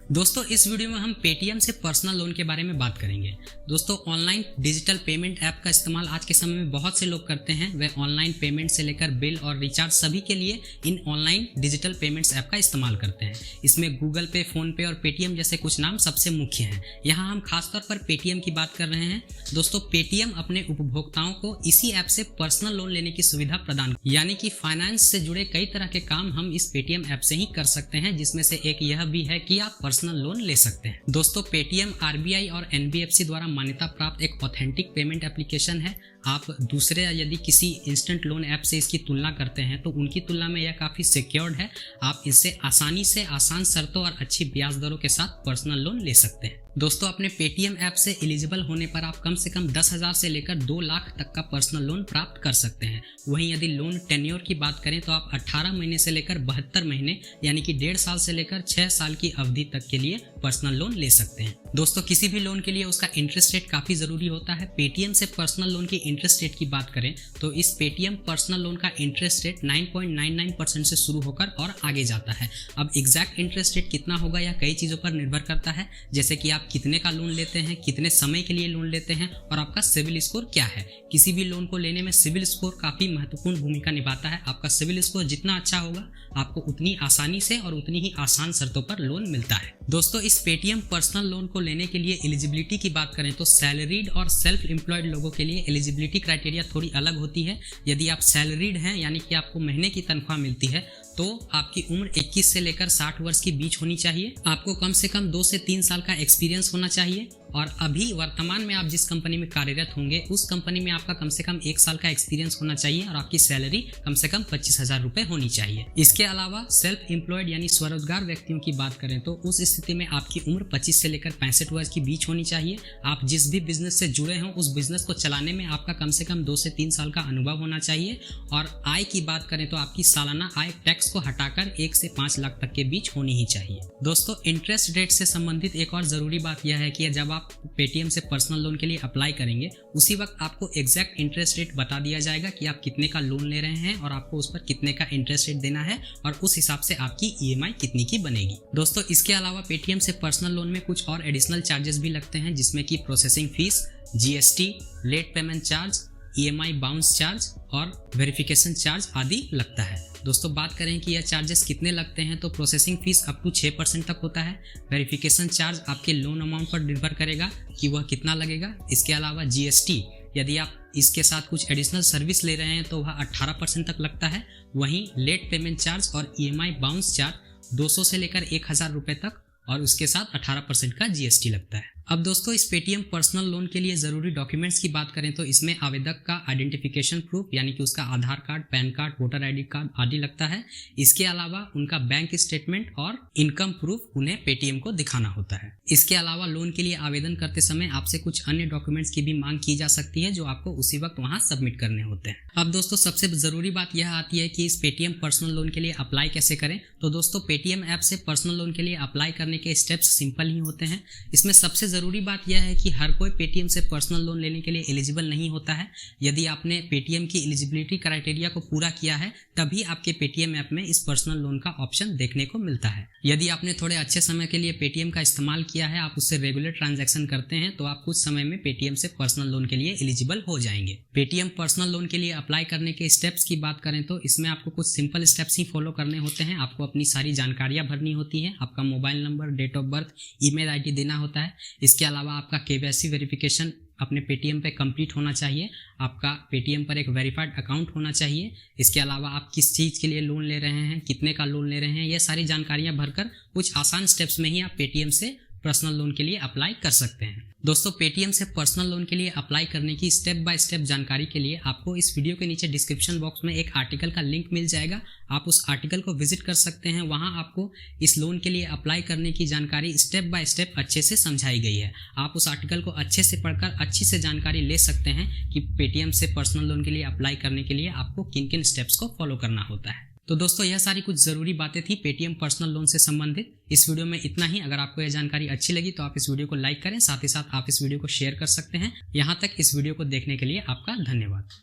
दोस्तों इस वीडियो में हम पेटीएम से पर्सनल लोन के बारे में बात करेंगे। दोस्तों ऑनलाइन डिजिटल पेमेंट ऐप का इस्तेमाल आज के समय में बहुत से लोग करते हैं। वे ऑनलाइन पेमेंट से लेकर बिल और रिचार्ज सभी के लिए इन ऑनलाइन डिजिटल पेमेंट्स ऐप का इस्तेमाल करते हैं। इसमें गूगल पे, फोन पे और पेटीएम जैसे कुछ नाम सबसे मुख्य हैं। यहाँ हम खासतौर पर पेटीएम की बात कर रहे हैं। दोस्तों पेटीएम अपने उपभोक्ताओं को इसी ऐप से पर्सनल लोन लेने की सुविधा प्रदान, यानी कि फाइनेंस से जुड़े कई तरह के काम हम इस पेटीएम ऐप से ही कर सकते हैं, जिसमें से एक यह भी है कि आप पर्सनल लोन ले सकते हैं। दोस्तों पेटीएम आरबीआई और एनबीएफसी द्वारा मान्यता प्राप्त एक ऑथेंटिक पेमेंट एप्लीकेशन है। आप दूसरे यदि किसी इंस्टेंट लोन ऐप से इसकी तुलना करते हैं तो उनकी तुलना में यह काफ़ी सिक्योर्ड है। आप इससे आसानी से आसान शर्तों और अच्छी ब्याज दरों के साथ पर्सनल लोन ले सकते हैं। दोस्तों अपने पेटीएम ऐप से एलिजिबल होने पर आप कम से कम 10,000 से लेकर 2 लाख तक का पर्सनल लोन प्राप्त कर सकते हैं। वहीं यदि लोन टेन्योर की बात करें तो आप 18 महीने से लेकर 72 महीने यानी कि 1.5 साल से लेकर 6 साल की अवधि तक के लिए पर्सनल लोन ले सकते हैं। दोस्तों किसी भी लोन के लिए उसका इंटरेस्ट रेट काफ़ी ज़रूरी होता है। पेटीएम से पर्सनल लोन की इंटरेस्ट रेट की बात करें तो इस पेटीएम पर्सनल लोन का इंटरेस्ट रेट 9.99% से शुरू होकर और आगे जाता है। अब एग्जैक्ट इंटरेस्ट रेट कितना होगा यह कई चीज़ों पर निर्भर करता है, जैसे कि आप कितने का लोन लेते हैं, कितने समय के लिए लोन लेते हैं और आपका सिविल स्कोर क्या है। किसी भी लोन को लेने में सिविल स्कोर काफ़ी महत्वपूर्ण भूमिका निभाता है। आपका सिविल स्कोर जितना अच्छा होगा आपको उतनी आसानी से और उतनी ही आसान शर्तों पर लोन मिलता है। दोस्तों इस पेटीएम पर्सनल लोन को लेने के लिए एलिजिबिलिटी की बात करें तो सैलरीड और सेल्फ एम्प्लॉयड लोगों के लिए एलिजिबिलिटी क्राइटेरिया थोड़ी अलग होती है। यदि आप सैलरीड हैं यानी कि आपको महीने की तनख्वाह मिलती है तो आपकी उम्र 21 से लेकर 60 वर्ष के बीच होनी चाहिए। आपको कम से कम 2 से 3 साल का एक्सपीरियंस होना चाहिए और अभी वर्तमान में आप जिस कंपनी में कार्यरत होंगे उस कंपनी में आपका कम से कम 1 साल का एक्सपीरियंस होना चाहिए और आपकी सैलरी कम से कम 25,000 रुपये होनी चाहिए। इसके अलावा सेल्फ एम्प्लॉयड यानी स्वरोजगार व्यक्तियों की बात करें तो उस स्थिति में आपकी उम्र 25 से लेकर 65 वर्ष के बीच होनी चाहिए। आप जिस भी बिजनेस से जुड़े हों उस बिजनेस को चलाने में आपका कम से कम 2 से 3 साल का अनुभव होना चाहिए और आय की बात करें तो आपकी सालाना आय टैक्स को हटाकर 1 से 5 लाख तक के बीच होनी ही चाहिए। दोस्तों इंटरेस्ट रेट से संबंधित एक और जरूरी बात यह है कि जब आप पेटीएम से पर्सनल लोन के लिए अप्लाई करेंगे उसी वक्त आपको एग्जैक्ट इंटरेस्ट रेट बता दिया जाएगा कि आप कितने का लोन ले रहे हैं और आपको उस पर कितने का इंटरेस्ट रेट देना है और उस हिसाब से आपकी ईएमआई कितनी की बनेगी। दोस्तों इसके अलावा पेटीएम से पर्सनल लोन में कुछ और एडिशनल चार्जेस भी लगते हैं, जिसमें कि processing fees, GST, late payment charge, EMI bounce charge और वेरिफिकेशन चार्ज आदि लगता है। दोस्तों बात करें कि यह चार्जेस कितने लगते हैं तो प्रोसेसिंग फीस अप टू 6% तक होता है। वेरिफिकेशन चार्ज आपके लोन अमाउंट पर निर्भर करेगा कि वह कितना लगेगा। इसके अलावा जीएसटी यदि आप इसके साथ कुछ एडिशनल सर्विस ले रहे हैं तो वह 18% तक लगता है। वहीं लेट पेमेंट चार्ज और ईएमआई बाउंस चार्ज 200 से लेकर 1,000 रुपये तक और उसके साथ 18% का जीएसटी लगता है। अब दोस्तों इस पेटीएम पर्सनल लोन के लिए ज़रूरी डॉक्यूमेंट्स की बात करें तो इसमें आवेदक का आइडेंटिफिकेशन प्रूफ यानी कि उसका Aadhaar card, PAN card, voter ID card आदि लगता है। इसके अलावा उनका बैंक स्टेटमेंट और इनकम प्रूफ उन्हें पेटीएम को दिखाना होता है। इसके अलावा लोन के लिए आवेदन करते समय आपसे कुछ अन्य डॉक्यूमेंट्स की भी मांग की जा सकती है जो आपको उसी वक्त वहाँ सबमिट करने होते हैं। अब दोस्तों सबसे ज़रूरी बात यह आती है कि इस पेटीएम पर्सनल लोन के लिए अप्लाई कैसे करें। तो दोस्तों पेटीएम ऐप से पर्सनल लोन के लिए अप्लाई करने के स्टेप्स सिंपल ही होते हैं। इसमें सबसे ज़रूरी बात यह है कि हर कोई पेटीएम से पर्सनल लोन लेने के लिए एलिजिबल नहीं होता है। यदि आपने पेटीएम की एलिजिबिलिटी क्राइटेरिया को पूरा किया है तभी आपके पेटीएम ऐप में इस पर्सनल लोन का ऑप्शन देखने को मिलता है। यदि आपने थोड़े अच्छे समय के लिए पेटीएम का इस्तेमाल किया है, आप उससे रेगुलर ट्रांजैक्शन करते हैं तो आप कुछ समय में पेटीएम से पर्सनल लोन के लिए एलिजिबल हो जाएंगे। पेटीएम पर्सनल लोन के लिए अप्लाई करने के स्टेप्स की बात करें तो इसमें आपको कुछ सिंपल स्टेप्स ही फॉलो करने होते हैं। आपको अपनी सारी जानकारियां भरनी होती है। आपका mobile number, date of birth, email ID देना होता है। इसके अलावा आपका केवाईसी वेरिफिकेशन अपने पेटीएम पे कंप्लीट होना चाहिए। आपका पेटीएम पर एक वेरीफाइड अकाउंट होना चाहिए। इसके अलावा आप किस चीज़ के लिए लोन ले रहे हैं, कितने का लोन ले रहे हैं, ये सारी जानकारियां भरकर कुछ आसान स्टेप्स में ही आप पेटीएम से पर्सनल लोन के लिए अप्लाई कर सकते हैं। दोस्तों पेटीएम से पर्सनल लोन के लिए अप्लाई करने की स्टेप बाय स्टेप जानकारी के लिए आपको इस वीडियो के नीचे डिस्क्रिप्शन बॉक्स में एक आर्टिकल का लिंक मिल जाएगा। आप उस आर्टिकल को विजिट कर सकते हैं। वहां आपको इस लोन के लिए अप्लाई करने की जानकारी स्टेप बाय स्टेप अच्छे से समझाई गई है। आप उस आर्टिकल को अच्छे से पढ़कर अच्छी से जानकारी ले सकते हैं कि पेटीएम से पर्सनल लोन के लिए अप्लाई करने के लिए आपको किन किन स्टेप्स को फॉलो करना होता है। तो दोस्तों यह सारी कुछ ज़रूरी बातें थी पेटीएम पर्सनल लोन से संबंधित। इस वीडियो में इतना ही। अगर आपको यह जानकारी अच्छी लगी तो आप इस वीडियो को लाइक करें, साथ ही साथ आप इस वीडियो को शेयर कर सकते हैं। यहाँ तक इस वीडियो को देखने के लिए आपका धन्यवाद।